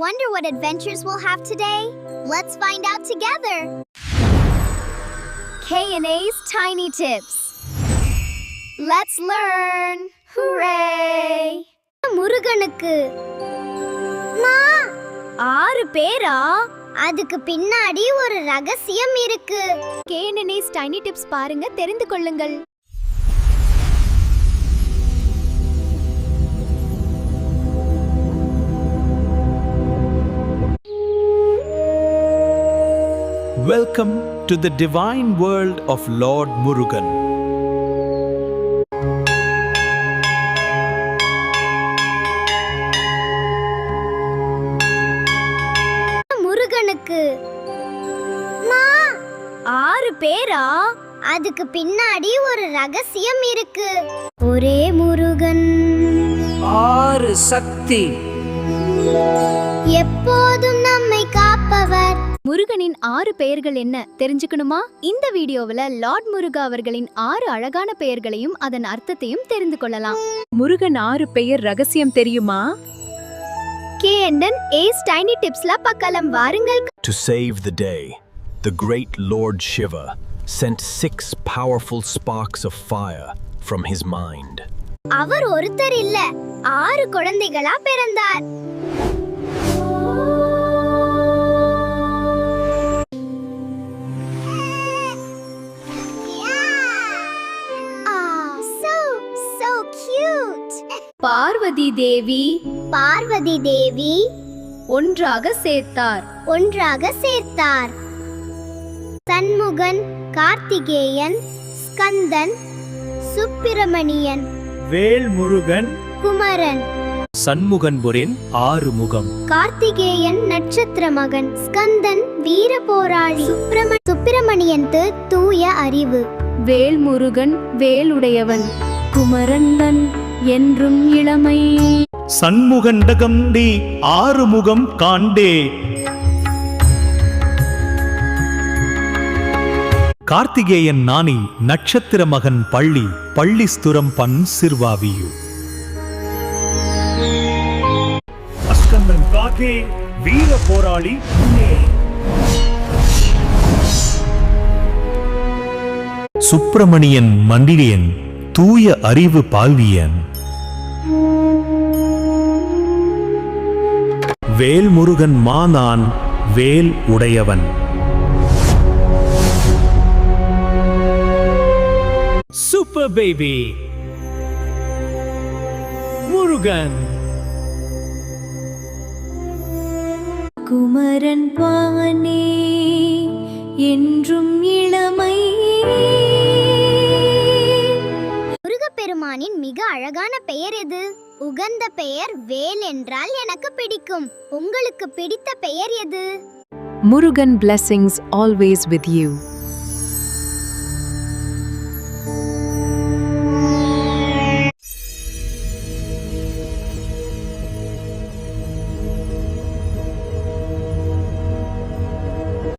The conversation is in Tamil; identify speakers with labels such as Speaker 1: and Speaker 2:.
Speaker 1: wonder what adventures we'll have today? Let's find out together! K&A's Tiny Tips. Let's learn! Hooray! முருகனுக்கு 6 பேரா? அதுக்கு பின்னாடி ஒரு ரகசியம் இருக்கு. K&A's Tiny Tips பாருங்க, தெரிந்து கொள்ளுங்கள்.
Speaker 2: Welcome to the divine world of Lord Murugan.
Speaker 1: முருகனுக்கு 6 பேரா? அதுக்கு பின்னாடி ஒரு ரகசியம் இருக்கு. ஒரே முருகன்,
Speaker 3: 6 சக்தி,
Speaker 1: எப்போதும் நம்மை காப்பவர்.
Speaker 4: முருகனின் 6 பெயர்கள் என்ன தெரிஞ்சுக்கணுமா? இந்த வீடியோவில் லார்ட் முருகா அவர்களின் 6 அழகான பெயர்களையும் அதன் அர்த்தத்தையும் தெரிந்து கொள்ளலாம்.
Speaker 5: முருகன் 6 பெயர் ரகசியம் தெரியுமா?
Speaker 1: K&A's Tiny Tipsல பார்க்கலாம் வாருங்கள்.
Speaker 6: To save the day, the great Lord Shiva sent 6 powerful sparks of fire from his mind.
Speaker 1: அவர் ஒருத்தர் இல்ல, 6 குழந்தைகளா பிறந்தார்.
Speaker 4: பார்வதி தேவி ஒன்றாக சேர்த்தார்.
Speaker 1: சண்முகன், கார்த்திகேயன், ஸ்கந்தன், சுப்பிரமணியன்,
Speaker 2: வேல்முருகன்,
Speaker 1: குமரன்.
Speaker 2: சண்முகன்புரின் 6 முகம்.
Speaker 1: கார்த்திகேயன் நட்சத்திர மகன், ஸ்கந்தன் வீர போராளி, சுப்பிரமணியன் தூய அறிவு.
Speaker 4: வேல்முருகன் வேலுடையவன், குமரந்தன் என்றும் இளமை.
Speaker 2: சண்முகண்டகம்டி 6 முகம் காண்டே. கார்த்திகேயன் நாணி நட்சத்திர மகன் பள்ளிஸ்துரம் பன் சிறுவாவியு. அஸ்கந்தன் காக்கே வீர போராளி. சுப்பிரமணியன் மண்டிரியன் தூய அறிவு பால்வியன். வேல்முருகன் மானான் வேல் உடையவன். Super baby Murugan.
Speaker 4: குமரன் பானே என்றும் இளமை.
Speaker 1: முருகப்பெருமானின் மிக அழகான பெயர் எது? உகந்த பெயர் வேல் என்றால் எனக்கு பிடிக்கும். உங்களுக்கு பிடித்த பெயர் எது?
Speaker 5: Murugan blessings always with you.